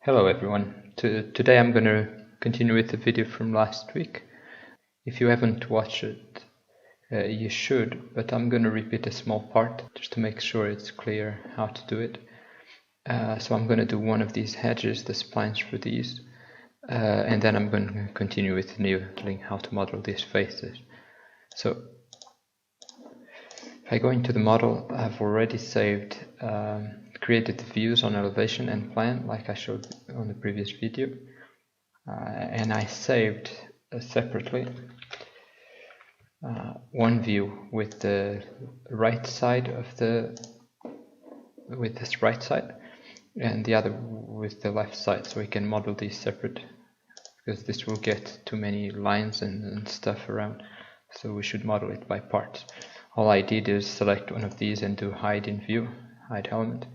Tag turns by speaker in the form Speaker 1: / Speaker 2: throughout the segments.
Speaker 1: Hello everyone. Today I'm going to continue with the video from last week. If you haven't watched it, you should, but I'm going to repeat a small part just to make sure it's clear how to do it. So I'm going to do one of these hedges, the splines for these, and then I'm going to continue with modeling how to model these faces. So if I go into the model, I've already saved created the views on elevation and plan like I showed on the previous video, and I saved separately one view with the right side of with this right side and the other with the left side, so we can model these separate because this will get too many lines and stuff around, so we should model it by parts. All I did is select one of these and do hide in view, hide element.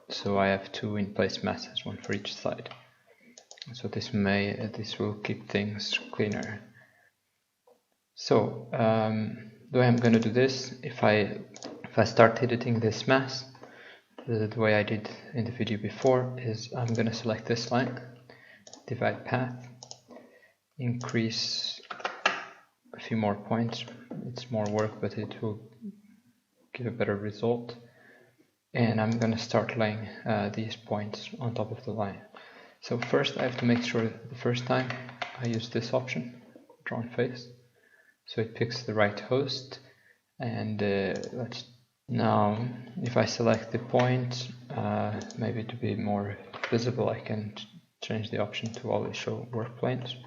Speaker 1: So I have two in place masses, one for each side. So this will keep things cleaner. So the way I'm going to do this, if I start editing this mass, the way I did in the video before is I'm going to select this line, divide path, increase a few more points. It's more work, but it will give a better result. And I'm going to start laying these points on top of the line. So first I have to make sure the first time I use this option, drawn face, so it picks the right host. And now if I select the point, maybe to be more visible, I can change the option to always show work planes.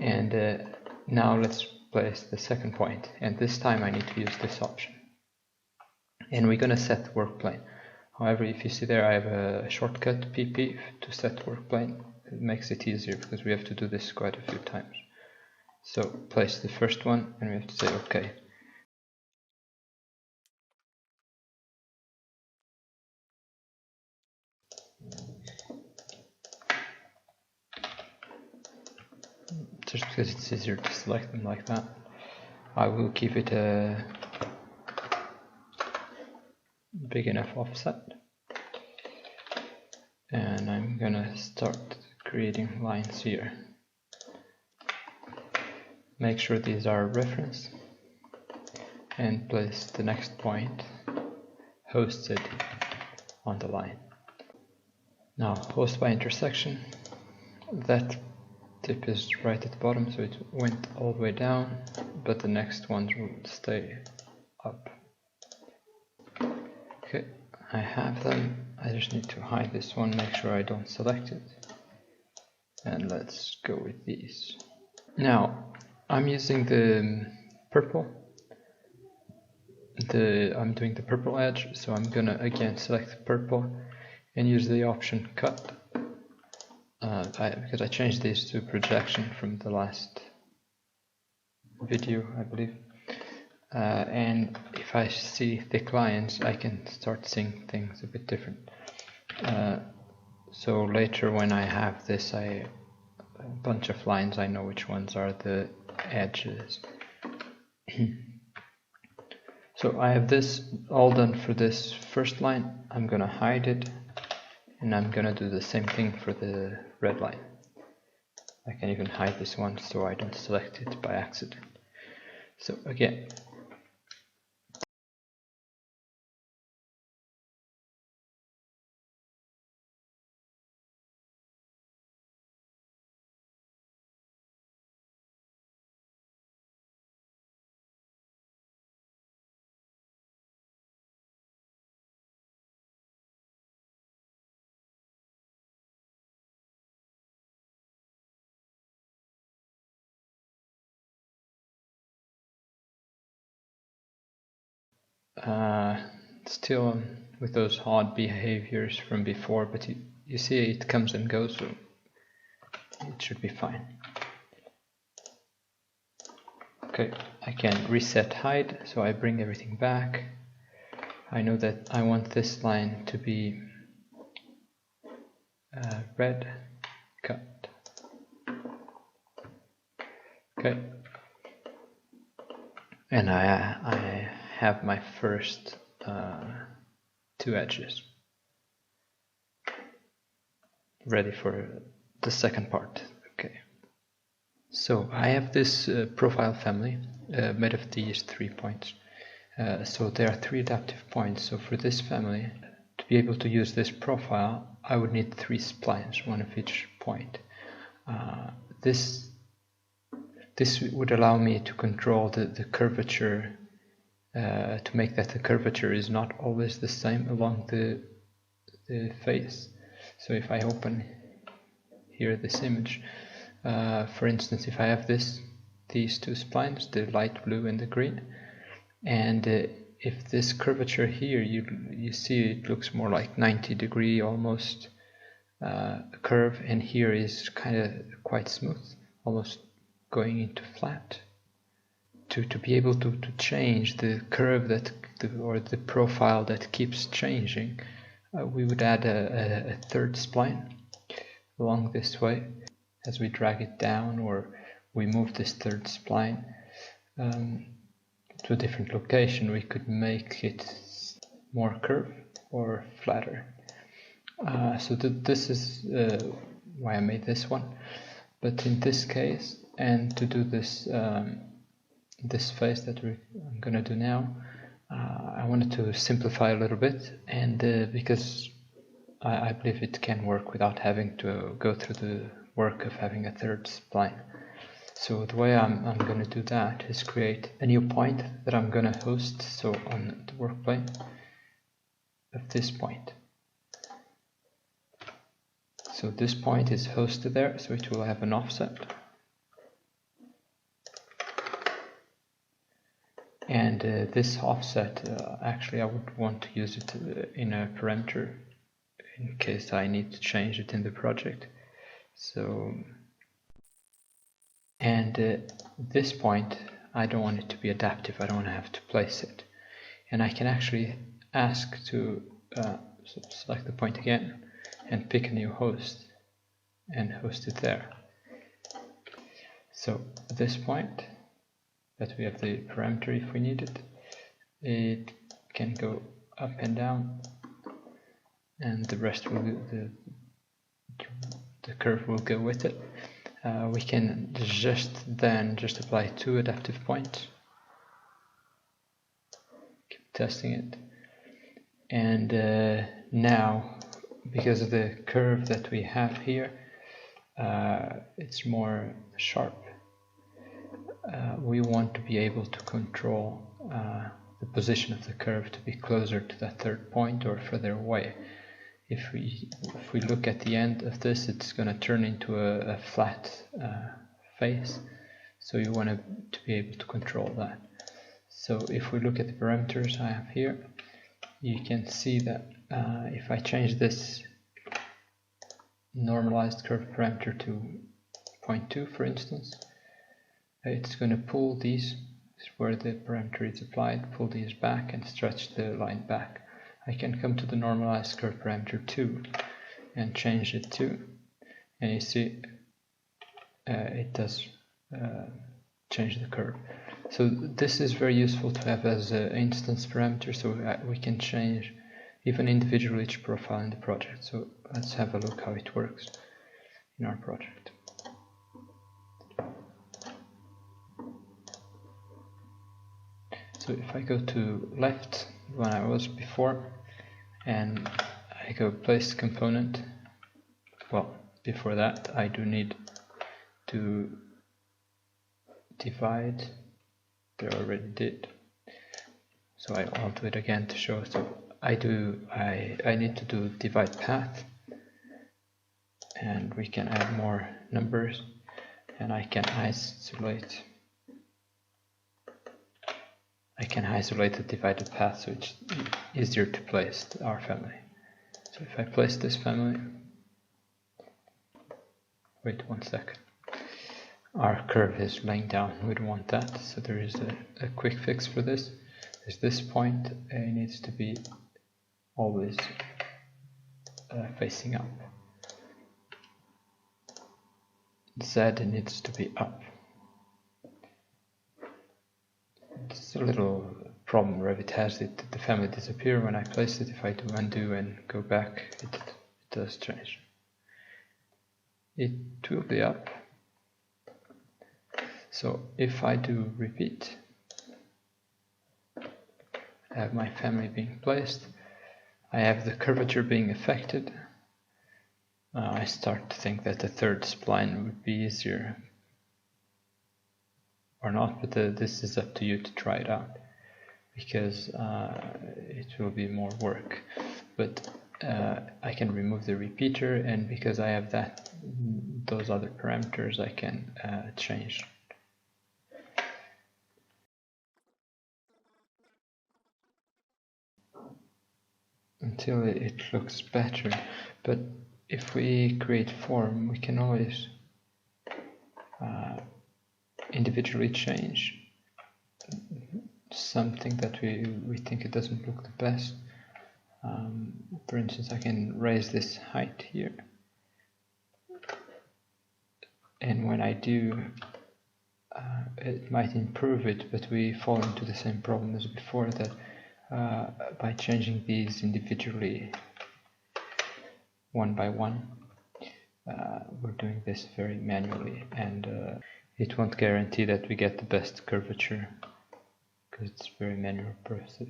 Speaker 1: And now let's place the second point, and this time I need to use this option. And we're going to set the work plane. However, if you see there, I have a shortcut PP to set work plane. It makes it easier because we have to do this quite a few times. So place the first one and we have to say OK. Just because it's easier to select them like that, I will give it a big enough offset. And I'm gonna start creating lines here. Make sure these are reference and place the next point hosted on the line. Now host by intersection, that tip is right at the bottom, so it went all the way down, but the next ones will stay up. Okay, I have them. I just need to hide this one, make sure I don't select it. And let's go with these. Now, I'm using the purple. I'm doing the purple edge, so I'm gonna again select the purple and use the option cut. Because I changed these to projection from the last video, I believe. And if I see thick lines, I can start seeing things a bit different. So later when I have this, a bunch of lines, I know which ones are the edges. So I have this all done for this first line. I'm gonna hide it, and I'm gonna do the same thing for the red line. I can even hide this one so I don't select it by accident. So again, still with those odd behaviors from before, but you see it comes and goes, so it should be fine. Okay, I can reset hide, so I bring everything back. I know that I want this line to be red, cut. Okay, and I have my first two edges. ready for the second part. Okay. So I have this profile family made of these 3 points. So there are 3 adaptive points. So for this family, to be able to use this profile, I would need 3 splines, one of each point. This would allow me to control the curvature, to make that the curvature is not always the same along the face. So if I open here this image, for instance, if I have these 2 splines, the light blue and the green, and if this curvature here, you see it looks more like 90-degree almost curve, and here is kind of quite smooth, almost going into flat. To be able to change the curve or the profile that keeps changing, we would add a 3rd spline along this way. As we drag it down or we move this 3rd spline to a different location, we could make it more curved or flatter. So this is why I made this one. But in this case, and to do this this face that I'm gonna do now, I wanted to simplify a little bit, and because I believe it can work without having to go through the work of having a 3rd spline. So the way I'm going to do that is create a new point that I'm going to host, so on the work plane of this point. So this point is hosted there, so it will have an offset. And this offset, actually I would want to use it in a parameter in case I need to change it in the project. So, and this point, I don't want it to be adaptive, I don't want to have to place it. And I can actually ask to select the point again and pick a new host and host it there. So this point, that we have the parameter if we need it, it can go up and down, and the rest will the curve will go with it. We can just apply 2 adaptive points. Keep testing it, and now because of the curve that we have here, it's more sharp. We want to be able to control the position of the curve to be closer to that 3rd point or further away. If we look at the end of this, it's going to turn into a flat face, so you want to be able to control that. So if we look at the parameters I have here, you can see that if I change this normalized curve parameter to 0.2, for instance, it's going to pull these where the parameter is applied, pull these back and stretch the line back. I can come to the normalized curve parameter 2 and change it to, and you see it does change the curve. So this is very useful to have as an instance parameter, so we can change even individually each profile in the project. So let's have a look how it works in our project. So if I go to left, when I was before, and I go place component, well, before that I do need to divide, I already did, so I'll do it again to show. So I need to do divide path, and we can add more numbers, and I can isolate the divided path, so it's easier to place our family. So if I place this family, wait 1 second, our curve is laying down, we don't want that, so there is a quick fix for this. There's this point, it needs to be always facing up. Z needs to be up. It's a little problem Revit has, the family disappear when I place it. If I do undo and go back, it does change. it will be up. So if I do repeat, I have my family being placed, I have the curvature being affected. I start to think that the third spline would be easier or not, but this is up to you to try it out, because it will be more work. But I can remove the repeater, and because I have those other parameters, I can change. Until it looks better. But if we create form, we can always individually change something that we think it doesn't look the best. For instance, I can raise this height here, and when I do, it might improve it, but we fall into the same problem as before, that by changing these individually one by one, we're doing this very manually, and it won't guarantee that we get the best curvature, because it's a very manual process.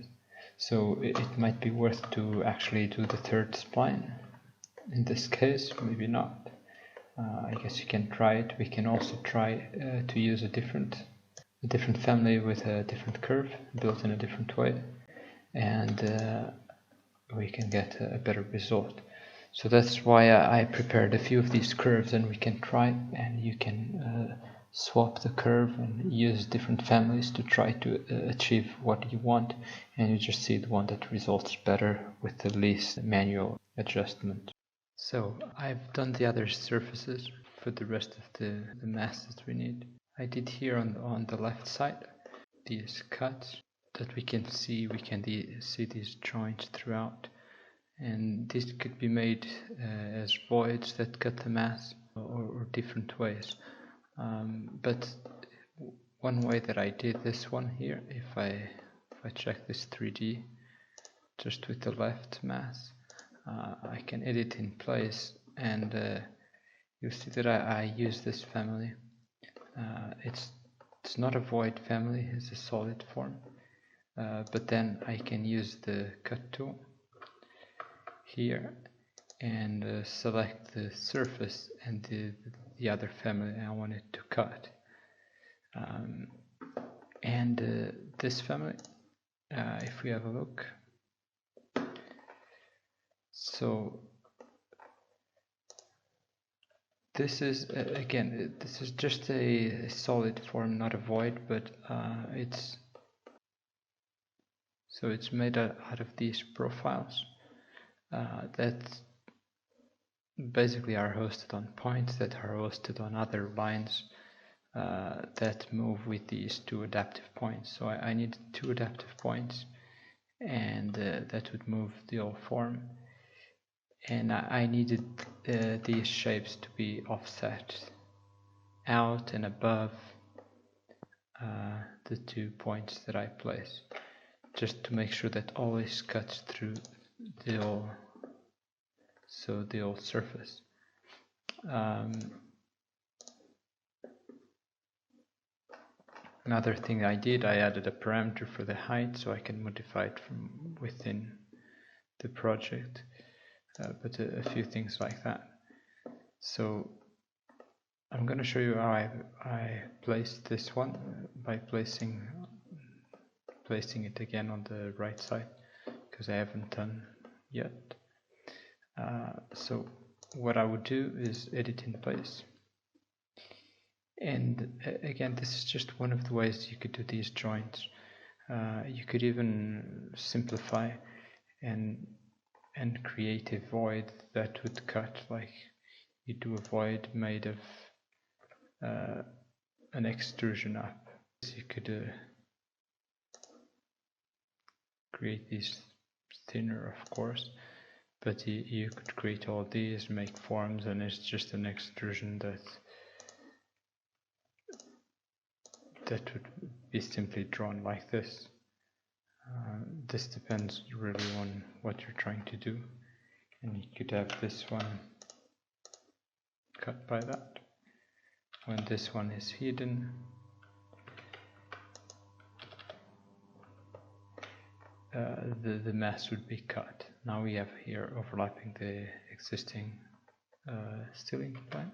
Speaker 1: So it might be worth to actually do the third spline. In this case, maybe not. I guess you can try it. We can also try to use a different family with a different curve built in a different way, and we can get a better result. So that's why I prepared a few of these curves, and we can try, and you can swap the curve and use different families to try to achieve what you want, and you just see the one that results better with the least manual adjustment. So I've done the other surfaces for the rest of the masses we need. I did here on the left side these cuts that we can see. We can see these joints throughout, and this could be made as voids that cut the mass, or different ways. But one way that I did this one here, if I check this 3D just with the left mass, I can edit in place, and you see that I use this family. It's not a void family, it's a solid form, but then I can use the cut tool here and select the surface and the other family I wanted to cut, and this family, if we have a look, so this is again, this is just a solid form, not a void, but it's made out of these profiles that basically are hosted on points that are hosted on other lines that move with these two adaptive points. So I needed two adaptive points, and that would move the whole form, and I needed these shapes to be offset out and above the 2 points that I place, just to make sure that always cuts through the whole surface. Another thing I did, I added a parameter for the height, so I can modify it from within the project, but a few things like that. So I'm going to show you how I placed this one by placing it again on the right side, because I haven't done yet. So what I would do is edit in place, and again, this is just one of the ways you could do these joints. You could even simplify and create a void that would cut, like you do a void made of an extrusion up. You could create these thinner, of course, but you could create all these, make forms, and it's just an extrusion that would be simply drawn like this. This depends really on what you're trying to do, and you could have this one cut by that. When this one is hidden, the mask would be cut. Now we have here overlapping the existing ceiling plan,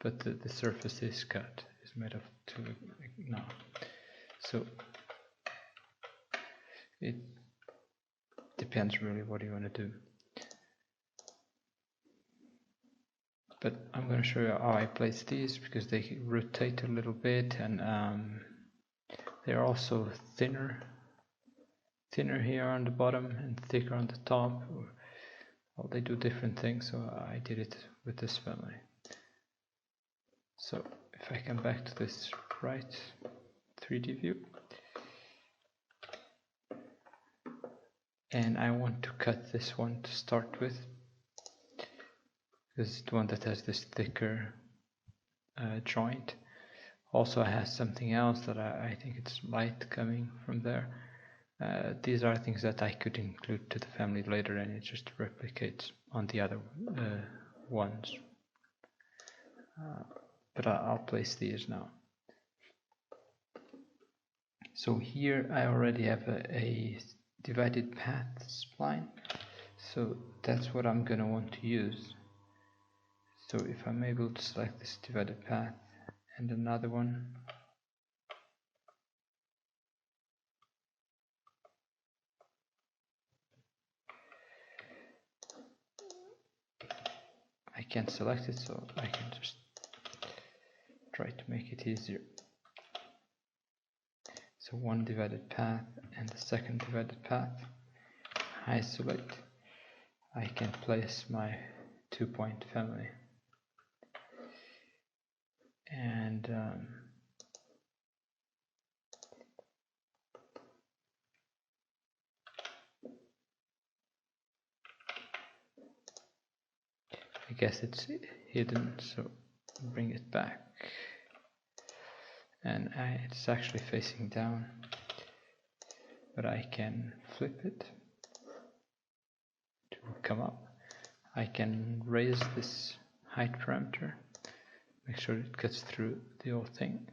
Speaker 1: but the surface is cut, is made of two now. So it depends really what you want to do. But I'm going to show you how I place these, because they rotate a little bit, and they're also thinner here on the bottom and thicker on the top. Well, they do different things, so I did it with this family. So if I come back to this right 3D view, and I want to cut this one to start with, because it's the one that has this thicker joint. Also has something else that I think it's light coming from there. These are things that I could include to the family later, and it just replicates on the other ones. But I'll place these now. So here I already have a divided path spline, so that's what I'm going to want to use. So if I'm able to select this divided path and another one, I can't select it, so I can just try to make it easier. So one divided path and the second divided path, isolate. I can place my 2-point family, and I guess it's hidden, so bring it back, and it's actually facing down, but I can flip it to come up. I can raise this height parameter, make sure it cuts through the whole thing,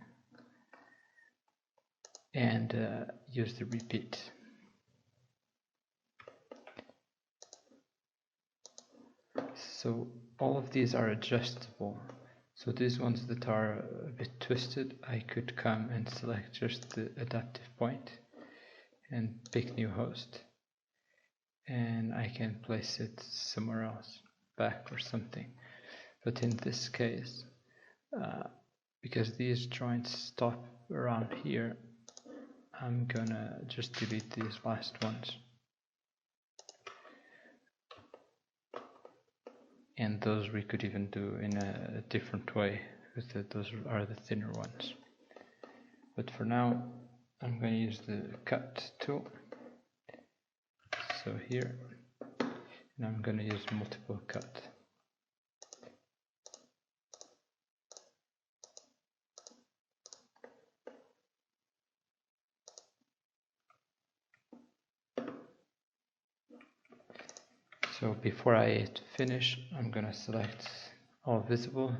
Speaker 1: and use the repeat. So all of these are adjustable. So these ones that are a bit twisted, I could come and select just the adaptive point and pick new host, and I can place it somewhere else, back or something. But in this case, because these joints stop around here, I'm gonna just delete these last ones. And those we could even do in a different way, because those are the thinner ones. But for now, I'm going to use the cut tool. So here, and I'm going to use multiple cut. So before I hit finish, I'm going to select all visible,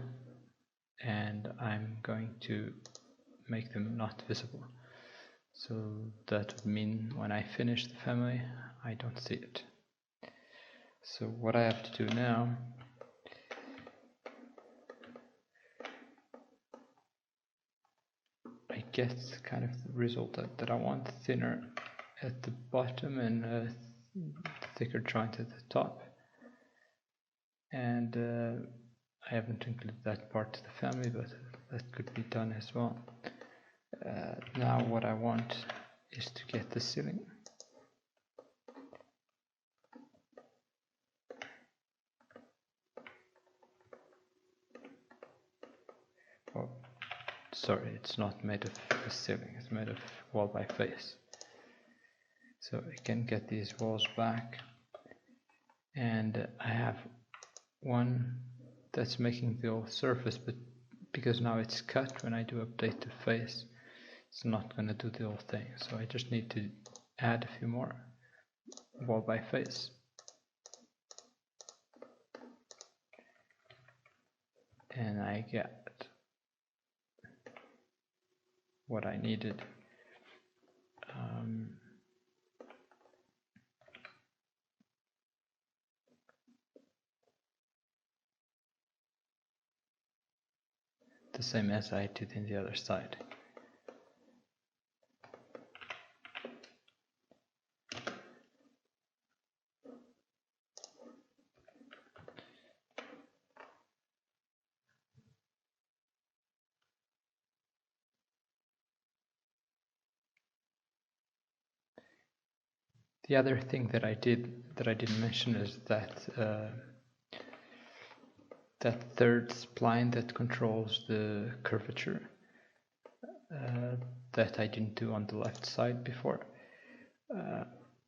Speaker 1: and I'm going to make them not visible. So that would mean when I finish the family, I don't see it. So what I have to do now I get kind of the result that I want, thinner at the bottom and thicker joint at the top. And I haven't included that part to the family, but that could be done as well. Now what I want is to get the ceiling. Oh, sorry, it's not made of a ceiling, it's made of wall by face. So I can get these walls back, and I have one that's making the whole surface, but because now it's cut, when I do update the face, it's not going to do the whole thing. So I just need to add a few more wall by face. and I get what I needed. The same as I did in the other side. The other thing that I didn't mention is that that third spline that controls the curvature that I didn't do on the left side before,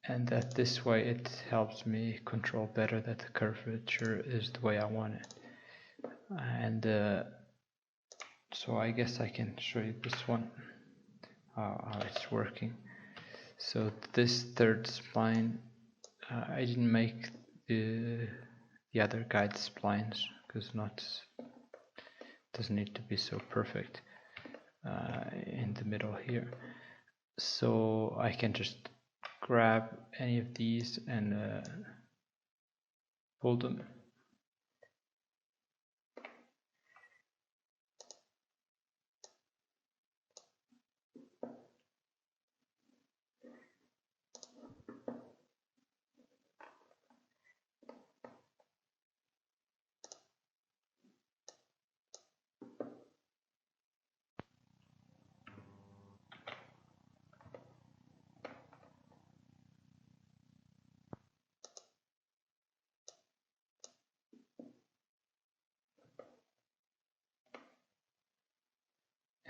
Speaker 1: and that this way it helps me control better that the curvature is the way I want it. And so I guess I can show you this one, how it's working. So this third spline, I didn't make the other guide splines because doesn't need to be so perfect in the middle here. So I can just grab any of these and pull them.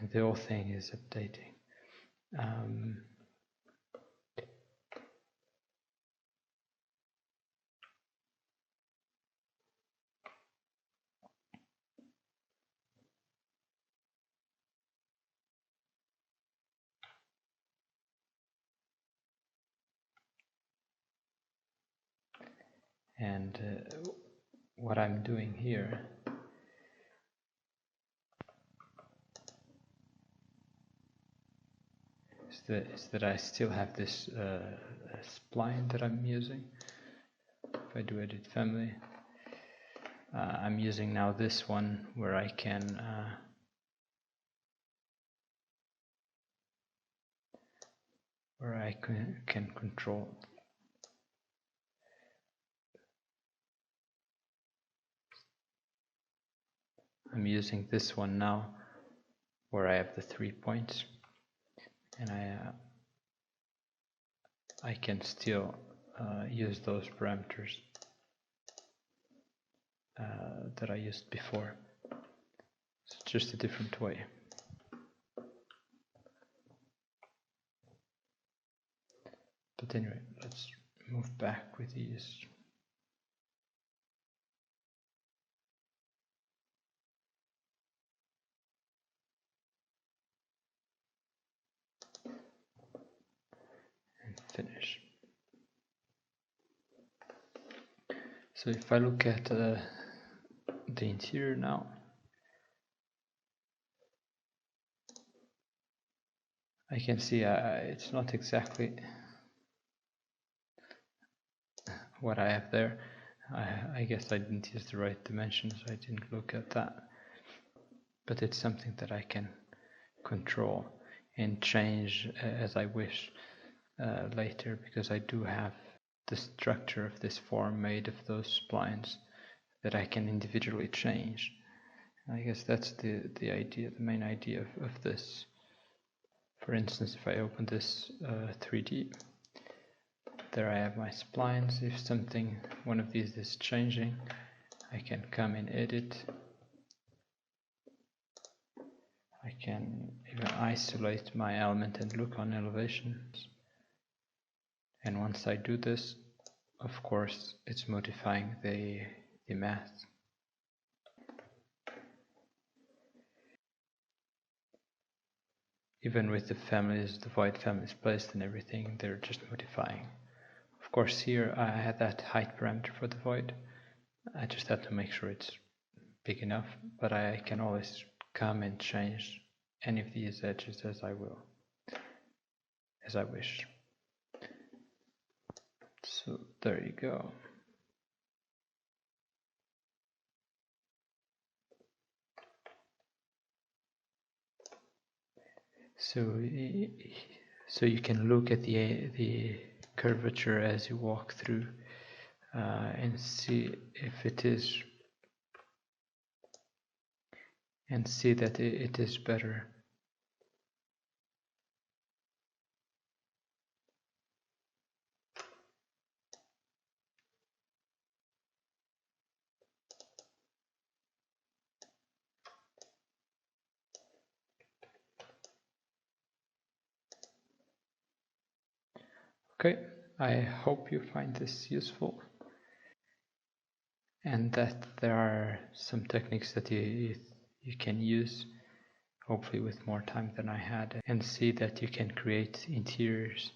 Speaker 1: And the whole thing is updating. And what I'm doing here is that I still have this spline that I'm using. If I do edit family, I'm using now this one where I can control. I'm using this one now where I have the 3 points, and I can still use those parameters that I used before. It's just a different way. But anyway, let's move back with these. And finish. So if I look at the interior now, I can see it's not exactly what I have there. I guess I didn't use the right dimensions, so I didn't look at that. But it's something that I can control and change as I wish later, because I do have the structure of this form made of those splines that I can individually change. I guess that's the idea, the main idea of this. For instance, if I open this 3D, there I have my splines. If one of these is changing, I can come in edit. I can even isolate my element and look on elevations. And once I do this, of course, it's modifying the math. Even with the families, the void families placed and everything, they're just modifying. Of course, here I had that height parameter for the void. I just had to make sure it's big enough, but I can always come and change any of these edges as I wish. So there you go. So you can look at the curvature as you walk through and see if it is, and see that it is better. Okay, I hope you find this useful, and that there are some techniques that you can use, hopefully with more time than I had, and see that you can create interiors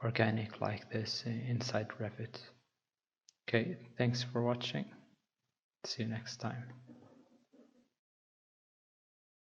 Speaker 1: organic like this inside Revit. Okay, thanks for watching. See you next time.